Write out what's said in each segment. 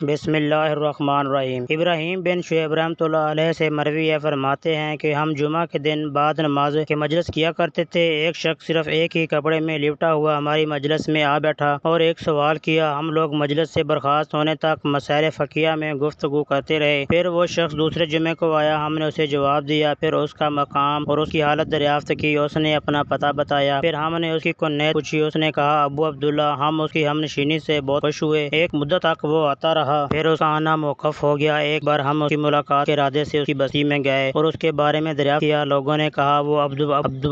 بسم اللہ الرحمن الرحیم۔ ابراہیم بن شعیب رحمۃ اللہ علیہ سے مروی ہے، فرماتے ہیں کہ ہم جمعہ کے دن بعد نماز کے مجلس کیا کرتے تھے۔ ایک شخص صرف ایک ہی کپڑے میں لپٹا ہوا ہماری مجلس میں آ بیٹھا اور ایک سوال کیا۔ ہم لوگ مجلس سے برخاست ہونے تک مسائل فقہیہ میں گفتگو کرتے رہے۔ پھر وہ شخص دوسرے جمعے کو آیا، ہم نے اسے جواب دیا، پھر اس کا مقام اور اس کی حالت دریافت کی۔ اس نے اپنا پتہ بتایا، پھر ہم نے اس کی کنیت پوچھی۔ اس نے کہا ابو عبداللہ۔ ہم اس کی ہم نشینی سے بہت خوش ہوئے۔ ایک مدت تک وہ آتا رہا، پھر اس کا آنا موقوف ہو گیا۔ ایک بار ہم اس کی ملاقات کے ارادے سے اس کی بستی میں گئے اور اس کے بارے میں دریافت کیا۔ لوگوں نے کہا وہ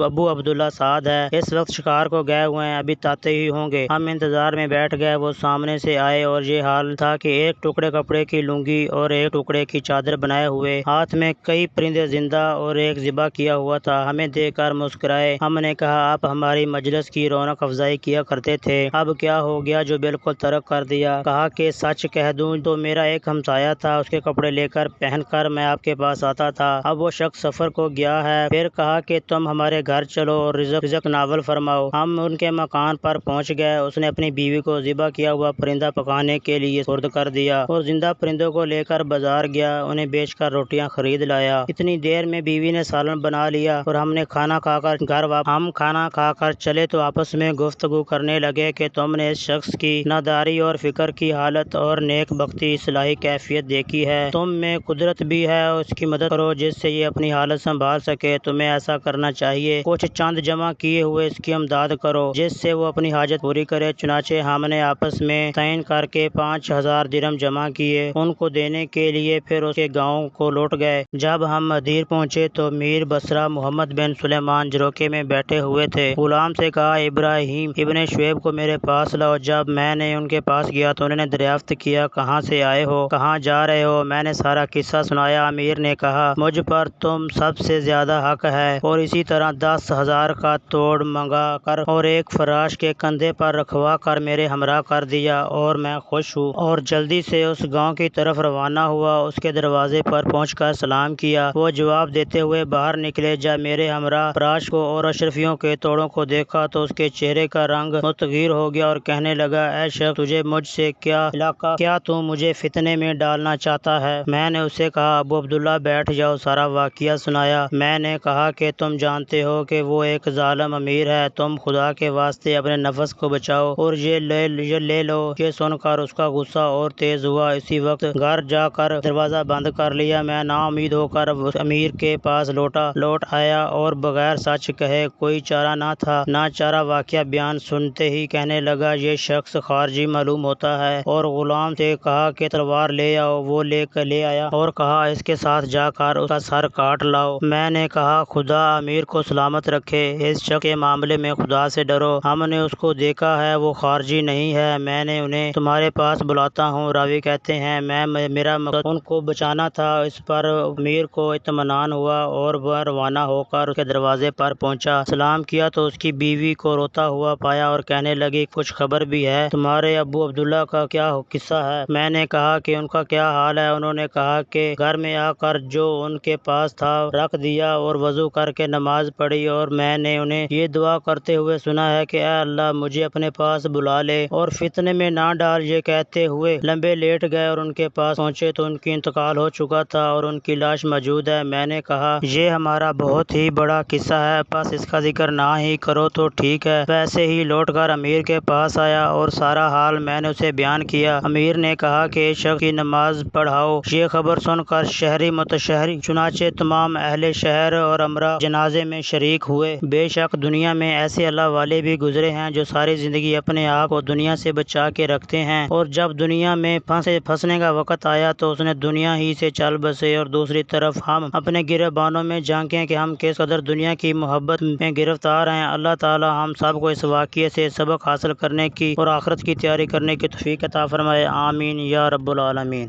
ابو عبداللہ سعد ہے، اس وقت شکار کو گئے ہوئے ہیں، ابھی آتے ہی ہوں گے۔ ہم انتظار میں بیٹھ گئے۔ وہ سامنے سے آئے اور یہ حال تھا کہ ایک ٹکڑے کپڑے کی لنگی اور ایک ٹکڑے کی چادر بنائے ہوئے، ہاتھ میں کئی پرندے زندہ اور ایک ذبح کیا ہوا تھا۔ ہمیں دیکھ کر مسکرائے۔ ہم نے کہا آپ ہماری مجلس کی رونق افزائی کیا کرتے تھے، اب کیا ہو گیا جو بالکل ترک کر دیا؟ کہا کہ سچ کہہ دوں تو میرا ایک ہمسایہ تھا، اس کے کپڑے لے کر پہن کر میں آپ کے پاس آتا تھا، اب وہ شخص سفر کو گیا ہے۔ پھر کہا کہ تم ہمارے گھر چلو اور رزق ناول فرماؤ۔ ہم ان کے مکان پر پہنچ گئے۔ اس نے اپنی بیوی کو ذبح کیا ہوا پرندہ پکانے کے لیے سپرد کر دیا اور زندہ پرندوں کو لے کر بازار گیا، انہیں بیچ کر روٹیاں خرید لایا۔ اتنی دیر میں بیوی نے سالن بنا لیا اور ہم نے کھانا کھا کر گھر ہم کھانا کھا کر چلے تو آپس میں گفتگو کرنے لگے کہ تم نے اس شخص کی ناداری اور فکر کی حالت اور نیک بختی اصلاحی کیفیت دیکھی ہے، تم میں قدرت بھی ہے، اس کی مدد کرو جس سے یہ اپنی حالت سنبھال سکے، تمہیں ایسا کرنا چاہیے، کچھ چند جمع کیے ہوئے اس کی امداد کرو جس سے وہ اپنی حاجت پوری کرے۔ چنانچہ ہم نے آپس میں تعین کر کے 5000 درہم جمع کیے ان کو دینے کے لیے، پھر اس کے گاؤں کو لوٹ گئے۔ جب ہم مدین پہنچے تو میر بصرہ محمد بن سلیمان جروکے میں بیٹھے ہوئے تھے۔ غلام سے کہا ابراہیم ابن شعیب کو میرے پاس لاؤ۔ جب میں نے ان کے پاس گیا تو انہوں نے دریافت کیا کہاں سے آئے ہو، کہاں جا رہے ہو؟ میں نے سارا قصہ سنایا۔ امیر نے کہا مجھ پر تم سب سے زیادہ حق ہے، اور اسی طرح 10,000 کا توڑ منگا کر اور ایک فراش کے کندھے پر رکھوا کر میرے ہمراہ کر دیا، اور میں خوش ہوں، اور جلدی سے اس گاؤں کی طرف روانہ ہوا۔ اس کے دروازے پر پہنچ کر سلام کیا، وہ جواب دیتے ہوئے باہر نکلے۔ جب میرے ہمراہ فراش کو اور اشرفیوں کے توڑوں کو دیکھا تو اس کے چہرے کا رنگ متغیر ہو گیا اور کہنے لگا اے شخص تجھے مجھ سے کیا علاقہ، کیا تو مجھے فتنے میں ڈالنا چاہتا ہے؟ میں نے اسے کہا ابو عبداللہ بیٹھ جاؤ، سارا واقعہ سنایا۔ میں نے کہا کہ تم جانتے ہو کہ وہ ایک ظالم امیر ہے، تم خدا کے واسطے اپنے نفس کو بچاؤ اور یہ لے لو۔ یہ سن کر اس کا غصہ اور تیز ہوا، اسی وقت گھر جا کر دروازہ بند کر لیا۔ میں نا امید ہو کر امیر کے پاس لوٹ آیا اور بغیر سچ کہے کوئی چارہ نہ تھا۔ ناچارہ واقعہ بیان سنتے ہی کہنے لگا یہ شخص خارجی معلوم ہوتا ہے، اور غلام سے کہا کہ تلوار لے آؤ۔ وہ لے آیا اور کہا اس کے ساتھ جا کر اس کا سر کاٹ لاؤ۔ میں نے کہا خدا امیر کو سلامت رکھے، اس شخص کے معاملے میں خدا سے ڈرو، ہم نے اس کو دیکھا ہے، وہ خارجی نہیں ہے، میں نے انہیں تمہارے پاس بلاتا ہوں۔ راوی کہتے ہیں میرا مقصد ان کو بچانا تھا۔ اس پر امیر کو اطمینان ہوا اور وہ روانہ ہو کر اس کے دروازے پر پہنچا، سلام کیا تو اس کی بیوی کو روتا ہوا پایا اور کہنے لگی کچھ خبر بھی ہے؟ تمہارے ابو عبداللہ کا کیا قصہ ہے؟ میں نے کہا کہ ان کا کیا حال ہے؟ انہوں نے کہا کہ گھر میں آ کر جو ان کے پاس تھا رکھ دیا اور وضو کر کے نماز پڑھی، اور میں نے انہیں یہ دعا کرتے ہوئے سنا ہے کہ اے اللہ مجھے اپنے پاس بلا لے اور فتنے میں نہ ڈال۔ یہ کہتے ہوئے لمبے لیٹ گئے اور ان کے پاس پہنچے تو ان کی انتقال ہو چکا تھا اور ان کی لاش موجود ہے۔ میں نے کہا یہ ہمارا بہت ہی بڑا قصہ ہے، بس اس کا ذکر نہ ہی کرو تو ٹھیک ہے۔ ویسے ہی لوٹ کر امیر کے پاس آیا اور سارا حال میں نے اسے بیان کیا۔ امیر نے کہا کہ اس شخص کی نماز پڑھاؤ۔ یہ خبر سن کر شہری متشہر، چنانچہ تمام اہل شہر اور امراء جنازے میں شریک ہوئے۔ بے شک دنیا میں ایسے اللہ والے بھی گزرے ہیں جو ساری زندگی اپنے آپ کو دنیا سے بچا کے رکھتے ہیں، اور جب دنیا میں پھنسنے کا وقت آیا تو اس نے دنیا ہی سے چل بسے۔ اور دوسری طرف ہم اپنے گریبانوں میں جھانکیں کہ ہم کس قدر دنیا کی محبت میں گرفتار ہیں۔ اللہ تعالی ہم سب کو اس واقعے سے سبق حاصل کرنے کی اور آخرت کی تیاری کرنے کی توفیق عطا فرمائے، آمین یا رب العالمین۔